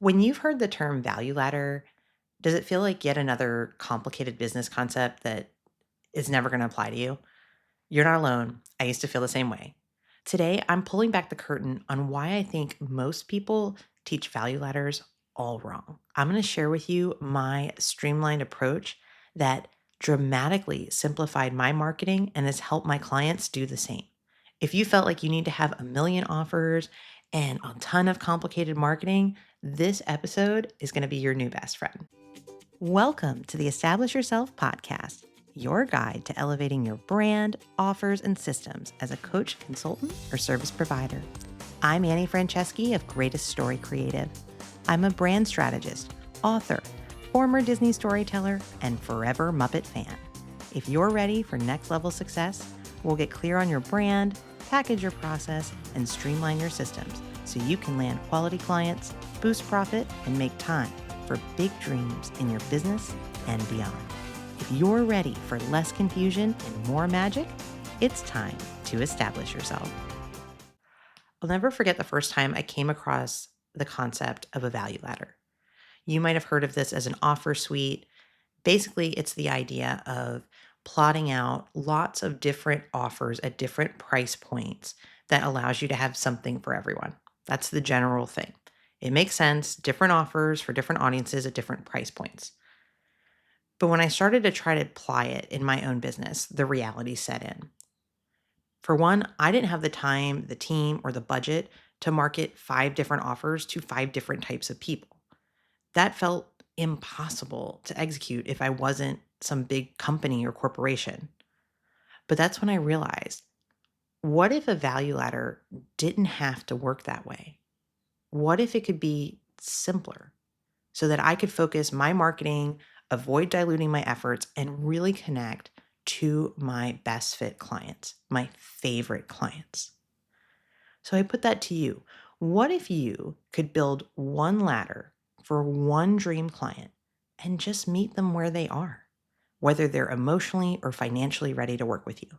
When you've heard the term value ladder, does it feel like yet another complicated business concept that is never going to apply to you? You're not alone. I used to feel the same way. Today, I'm pulling back the curtain on why I think most people teach value ladders all wrong. I'm going to share with you my streamlined approach that dramatically simplified my marketing and has helped my clients do the same. If you felt like you need to have a million offers and a ton of complicated marketing, this episode is going to be your new best friend. Welcome to the Establish Yourself podcast, your guide to elevating your brand, offers, and systems as a coach, consultant, or service provider. I'm Annie Franceschi of Greatest Story Creative. I'm a brand strategist, author, former Disney storyteller, and forever Muppet fan. If you're ready for next level success, we'll get clear on your brand, package your process, and streamline your systems so you can land quality clients, boost profit, and make time for big dreams in your business and beyond. If you're ready for less confusion and more magic, it's time to establish yourself. I'll never forget the first time I came across the concept of a value ladder. You might have heard of this as an offer suite. Basically, it's the idea of plotting out lots of different offers at different price points that allows you to have something for everyone. That's the general thing. It makes sense, different offers for different audiences at different price points. But when I started to try to apply it in my own business, the reality set in. For one, I didn't have the time, the team, or the budget to market 5 different offers to 5 different types of people. That felt impossible to execute if I wasn't some big company or corporation. But that's when I realized, what if a value ladder didn't have to work that way? What if it could be simpler so that I could focus my marketing, avoid diluting my efforts, and really connect to my best fit clients, my favorite clients? So I put that to you. What if you could build one ladder for one dream client and just meet them where they are, whether they're emotionally or financially ready to work with you?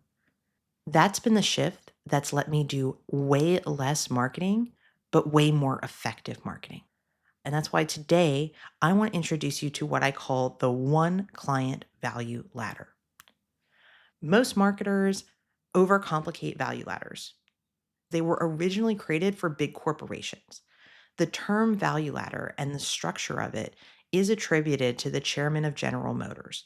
That's been the shift that's let me do way less marketing, but way more effective marketing. And that's why today I want to introduce you to what I call the one client value ladder. Most marketers overcomplicate value ladders. They were originally created for big corporations. The term value ladder and the structure of it is attributed to the chairman of General Motors.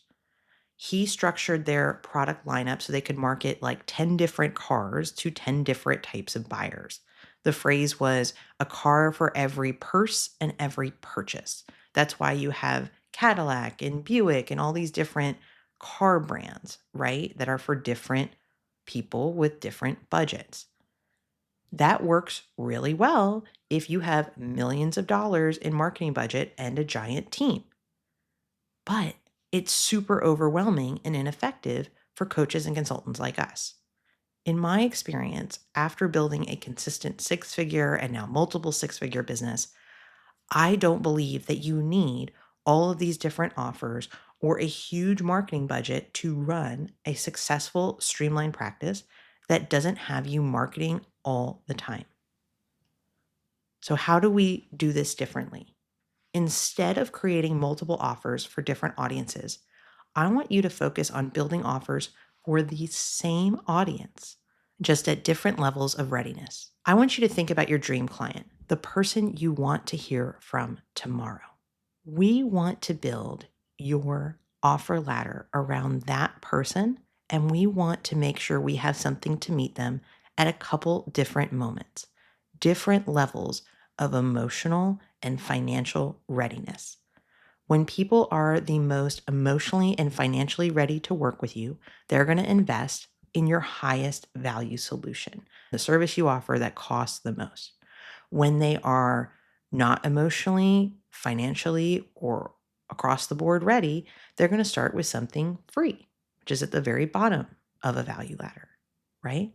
He structured their product lineup so they could market like 10 different cars to 10 different types of buyers. The phrase was a car for every purse and every purchase. That's why you have Cadillac and Buick and all these different car brands, right? That are for different people with different budgets. That works really well if you have millions of dollars in marketing budget and a giant team. But it's super overwhelming and ineffective for coaches and consultants like us. In my experience, after building a consistent 6-figure and now multiple 6-figure business, I don't believe that you need all of these different offers or a huge marketing budget to run a successful streamlined practice that doesn't have you marketing all the time. So how do we do this differently? Instead of creating multiple offers for different audiences, I want you to focus on building offers for the same audience, just at different levels of readiness. I want you to think about your dream client, the person you want to hear from tomorrow. We want to build your offer ladder around that person, and we want to make sure we have something to meet them at a couple different moments, different levels of emotional and financial readiness. When people are the most emotionally and financially ready to work with you, they're going to invest in your highest value solution, the service you offer that costs the most. When they are not emotionally, financially, or across the board ready, they're going to start with something free, which is at the very bottom of a value ladder, right?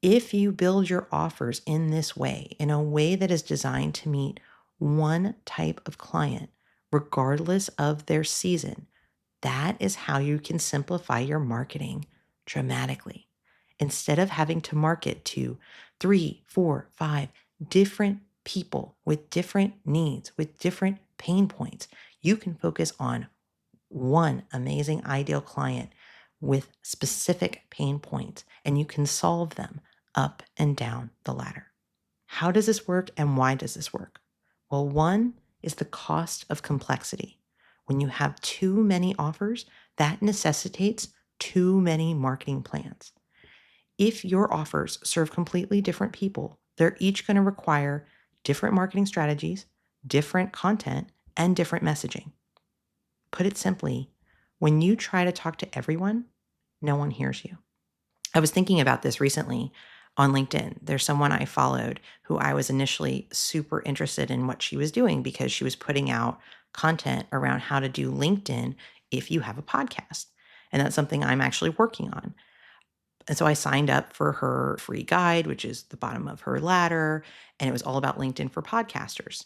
If you build your offers in this way, in a way that is designed to meet one type of client, regardless of their season, that is how you can simplify your marketing dramatically. Instead of having to market to 3, 4, 5 different people with different needs, with different pain points. You can focus on one amazing ideal client with specific pain points, and you can solve them up and down the ladder. How does this work and why does this work? Well, one is the cost of complexity. When you have too many offers, that necessitates too many marketing plans. If your offers serve completely different people, they're each going to require different marketing strategies, different content, and different messaging. Put it simply, when you try to talk to everyone, no one hears you. I was thinking about this recently on LinkedIn. There's someone I followed who I was initially super interested in what she was doing because she was putting out content around how to do LinkedIn if you have a podcast. And that's something I'm actually working on. And so I signed up for her free guide, which is the bottom of her ladder, and it was all about LinkedIn for podcasters.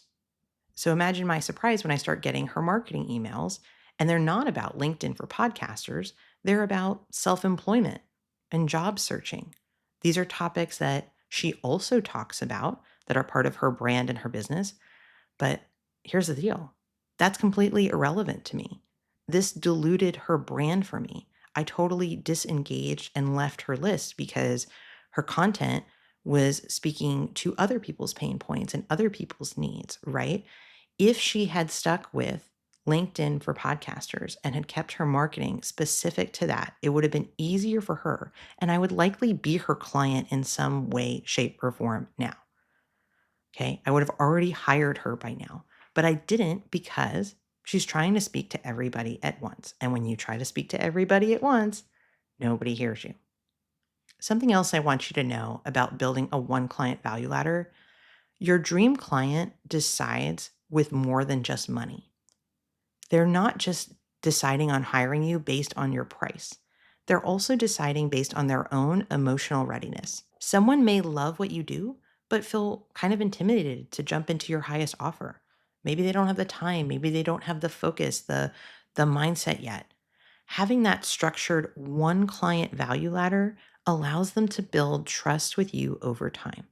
So imagine my surprise when I start getting her marketing emails, and they're not about LinkedIn for podcasters, they're about self-employment and job searching. These are topics that she also talks about that are part of her brand and her business. But here's the deal. That's completely irrelevant to me. This diluted her brand for me. I totally disengaged and left her list because her content was speaking to other people's pain points and other people's needs, right? If she had stuck with LinkedIn for podcasters and had kept her marketing specific to that, it would have been easier for her. And I would likely be her client in some way, shape, or form now. Okay. I would have already hired her by now, but I didn't because she's trying to speak to everybody at once. And when you try to speak to everybody at once, nobody hears you. Something else I want you to know about building a one client value ladder: your dream client decides with more than just money. They're not just deciding on hiring you based on your price. They're also deciding based on their own emotional readiness. Someone may love what you do, but feel kind of intimidated to jump into your highest offer. Maybe they don't have the time, maybe they don't have the focus, the mindset yet. Having that structured one client value ladder allows them to build trust with you over time.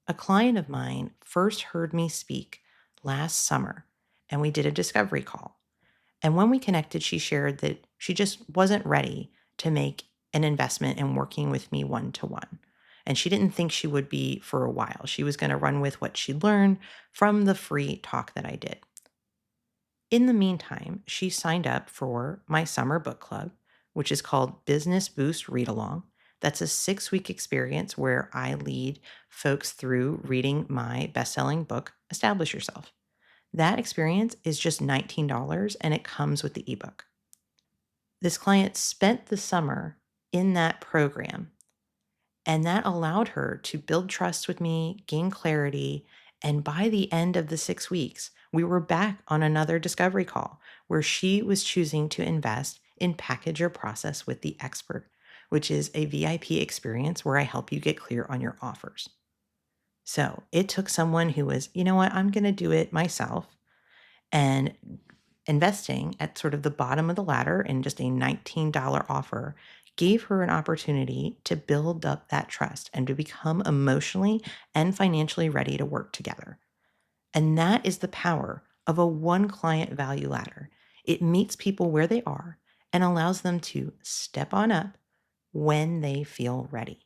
A client of mine first heard me speak last summer, and we did a discovery call. And when we connected, she shared that she just wasn't ready to make an investment in working with me one to one. And she didn't think she would be for a while. She was going to run with what she'd learned from the free talk that I did. In the meantime, she signed up for my summer book club, which is called Business Boost Read Along. That's a 6-week experience where I lead folks through reading my best-selling book, Establish Yourself. That experience is just $19 and it comes with the ebook. This client spent the summer in that program, and that allowed her to build trust with me, gain clarity. And by the end of the 6 weeks, we were back on another discovery call where she was choosing to invest in Package Your Process with the Expert, which is a VIP experience where I help you get clear on your offers. So it took someone who was, you know what, I'm going to do it myself, and investing at sort of the bottom of the ladder in just a $19 offer gave her an opportunity to build up that trust and to become emotionally and financially ready to work together. And that is the power of a one client value ladder. It meets people where they are and allows them to step on up when they feel ready.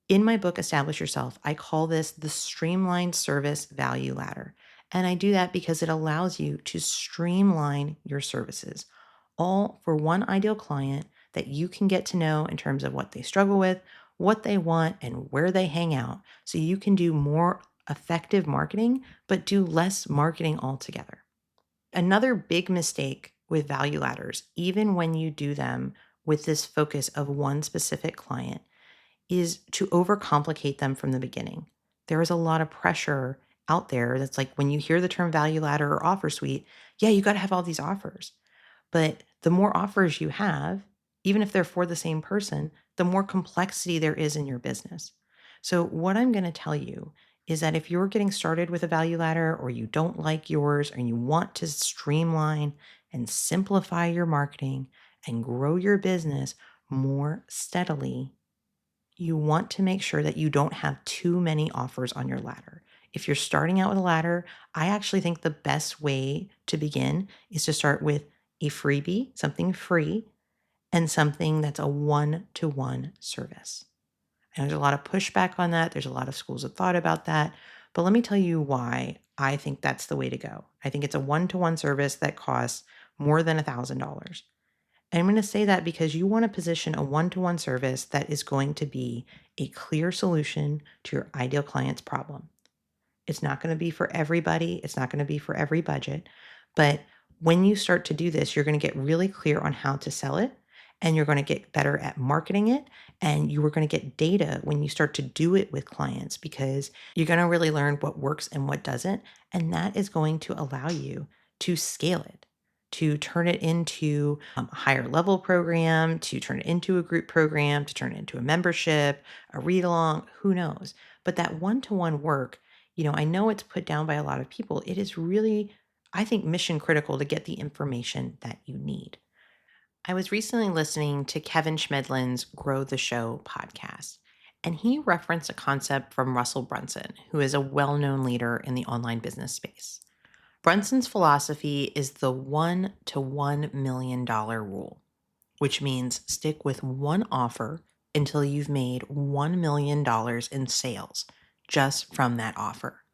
In my book, Establish Yourself, I call this the streamlined service value ladder. And I do that because it allows you to streamline your services, all for one ideal client that you can get to know in terms of what they struggle with, what they want, and where they hang out. So you can do more effective marketing, but do less marketing altogether. Another big mistake with value ladders, even when you do them with this focus of one specific client, is to overcomplicate them from the beginning. There is a lot of pressure out there that's like when you hear the term value ladder or offer suite, yeah, you got to have all these offers. But the more offers you have, even if they're for the same person, the more complexity there is in your business. So, what I'm going to tell you is that if you're getting started with a value ladder or you don't like yours and you want to streamline and simplify your marketing and grow your business more steadily, you want to make sure that you don't have too many offers on your ladder. If you're starting out with a ladder, I actually think the best way to begin is to start with a freebie, something free, and something that's a one-to-one service. And there's a lot of pushback on that. There's a lot of schools of thought about that. But let me tell you why I think that's the way to go. I think it's a one-to-one service that costs more than $1,000. And I'm going to say that because you want to position a one-to-one service that is going to be a clear solution to your ideal client's problem. It's not going to be for everybody. It's not going to be for every budget. But when you start to do this, you're going to get really clear on how to sell it, and you're going to get better at marketing it. And you are going to get data when you start to do it with clients, because you're going to really learn what works and what doesn't. And that is going to allow you to scale it, to turn it into a higher level program, to turn it into a group program, to turn it into a membership, a read along, who knows? But that one-to-one work, I know it's put down by a lot of people. It is really, I think, mission critical to get the information that you need. I was recently listening to Kevin Schmedlin's Grow the Show podcast, and he referenced a concept from Russell Brunson, who is a well known leader in the online business space. Brunson's philosophy is the $1 to $1 million rule, which means stick with one offer until you've made $1 million in sales just from that offer.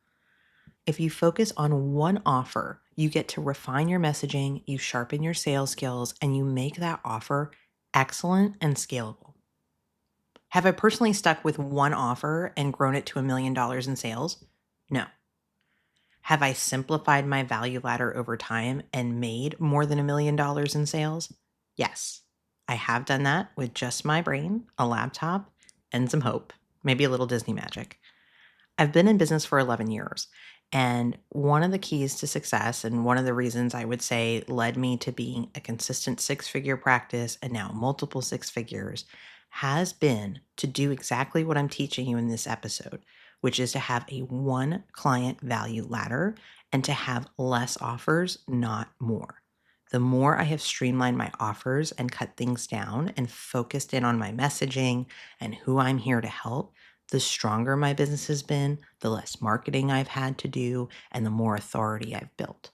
If you focus on one offer, you get to refine your messaging, you sharpen your sales skills, and you make that offer excellent and scalable. Have I personally stuck with one offer and grown it to $1 million in sales? No. Have I simplified my value ladder over time and made more than $1 million in sales? Yes. I have done that with just my brain, a laptop, and some hope, maybe a little Disney magic. I've been in business for 11 years, and one of the keys to success, and one of the reasons I would say led me to being a consistent six-figure practice and now multiple six figures, has been to do exactly what I'm teaching you in this episode, which is to have a one client value ladder and to have less offers, not more. The more I have streamlined my offers and cut things down and focused in on my messaging and who I'm here to help, the stronger my business has been, the less marketing I've had to do, and the more authority I've built.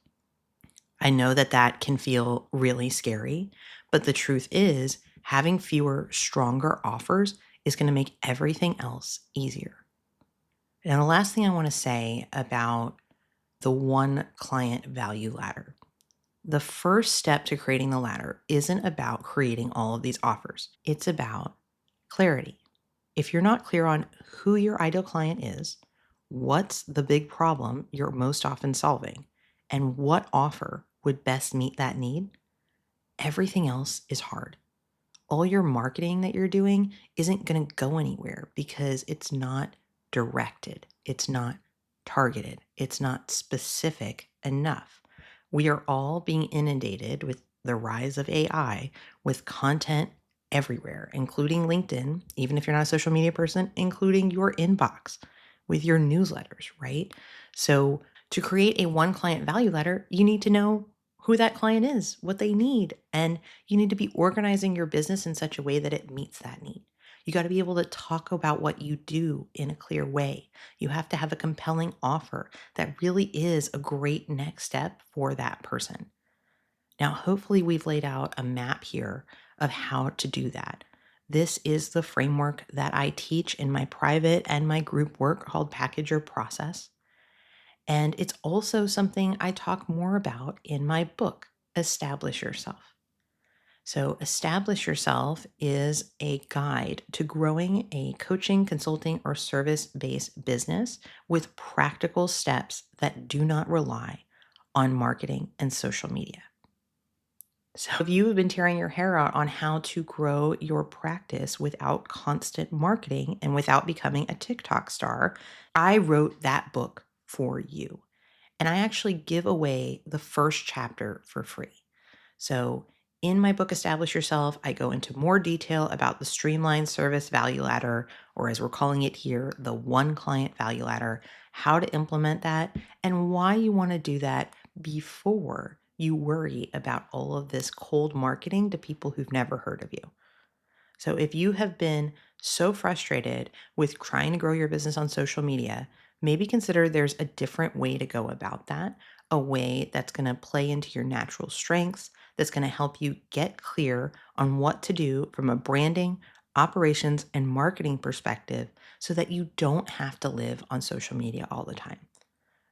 I know that that can feel really scary, but the truth is having fewer, stronger offers is going to make everything else easier. And the last thing I want to say about the one client value ladder. The first step to creating the ladder isn't about creating all of these offers. It's about clarity. If you're not clear on who your ideal client is, what's the big problem you're most often solving, and what offer would best meet that need, everything else is hard. All your marketing that you're doing isn't going to go anywhere because it's not directed, it's not targeted, it's not specific enough. We are all being inundated with the rise of AI with content everywhere, including LinkedIn, even if you're not a social media person, including your inbox with your newsletters, right? So to create a one client value ladder, you need to know who that client is, what they need, and you need to be organizing your business in such a way that it meets that need. You got to be able to talk about what you do in a clear way. You have to have a compelling offer that really is a great next step for that person. Now, hopefully we've laid out a map here of how to do that. This is the framework that I teach in my private and my group work called Package Your Process. And it's also something I talk more about in my book, Establish Yourself. So, Establish Yourself is a guide to growing a coaching, consulting, or service-based business with practical steps that do not rely on marketing and social media. So, if you have been tearing your hair out on how to grow your practice without constant marketing and without becoming a TikTok star, I wrote that book for you. And I actually give away the first chapter for free. So in my book, Establish Yourself, I go into more detail about the streamlined service value ladder, or as we're calling it here, the one client value ladder, how to implement that, and why you want to do that before you worry about all of this cold marketing to people who've never heard of you. So if you have been so frustrated with trying to grow your business on social media, maybe consider there's a different way to go about that, a way that's going to play into your natural strengths, that's going to help you get clear on what to do from a branding, operations, and marketing perspective so that you don't have to live on social media all the time.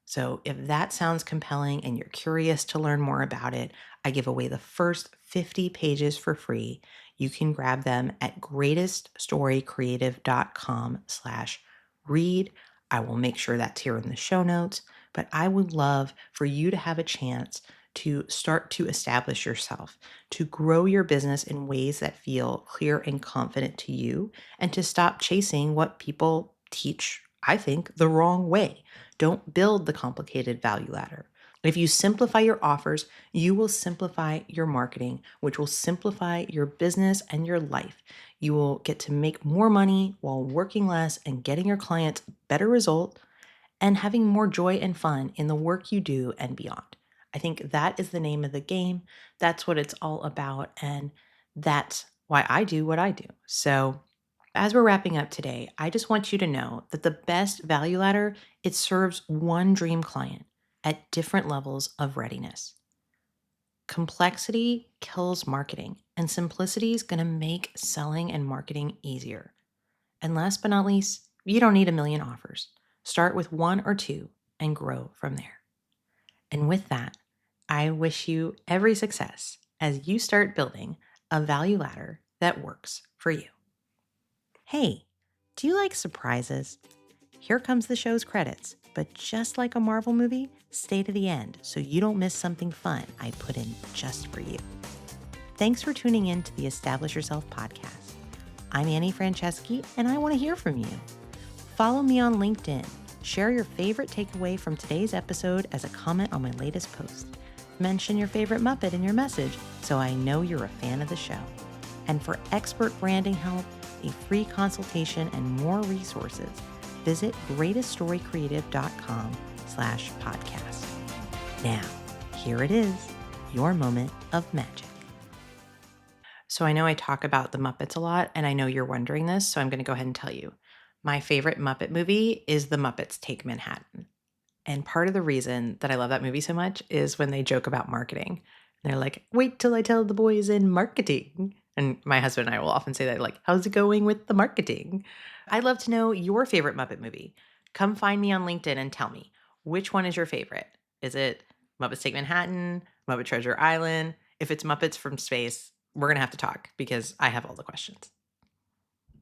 So, if that sounds compelling and you're curious to learn more about it, I give away the first 50 pages for free. You can grab them at greateststorycreative.com/read. I will make sure that's here in the show notes, but I would love for you to have a chance to start to establish yourself, to grow your business in ways that feel clear and confident to you, and to stop chasing what people teach, I think, the wrong way. Don't build the complicated value ladder. If you simplify your offers, you will simplify your marketing, which will simplify your business and your life. You will get to make more money while working less and getting your clients better result and having more joy and fun in the work you do and beyond. I think that is the name of the game. That's what it's all about. And that's why I do what I do. So, as we're wrapping up today, I just want you to know that the best value ladder, it serves one dream client at different levels of readiness. Complexity kills marketing, and simplicity is going to make selling and marketing easier. And last but not least, you don't need a million offers. Start with one or two and grow from there. And with that, I wish you every success as you start building a value ladder that works for you. Hey, do you like surprises? Here comes the show's credits, but just like a Marvel movie, stay to the end so you don't miss something fun I put in just for you. Thanks for tuning in to the Establish Yourself podcast. I'm Annie Franceschi, and I want to hear from you. Follow me on LinkedIn. Share your favorite takeaway from today's episode as a comment on my latest post. Mention your favorite Muppet in your message so I know you're a fan of the show. And for expert branding help, a free consultation, and more resources, visit greateststorycreative.com/podcast. Now, here it is, your moment of magic. So I know I talk about the Muppets a lot, and I know you're wondering this, so I'm going to go ahead and tell you. My favorite Muppet movie is The Muppets Take Manhattan. And part of the reason that I love that movie so much is when they joke about marketing. They're like, wait till I tell the boys in marketing. And my husband and I will often say that, like, how's it going with the marketing? I'd love to know your favorite Muppet movie. Come find me on LinkedIn and tell me, which one is your favorite? Is it Muppets Take Manhattan, Muppet Treasure Island? If it's Muppets from Space, we're going to have to talk because I have all the questions.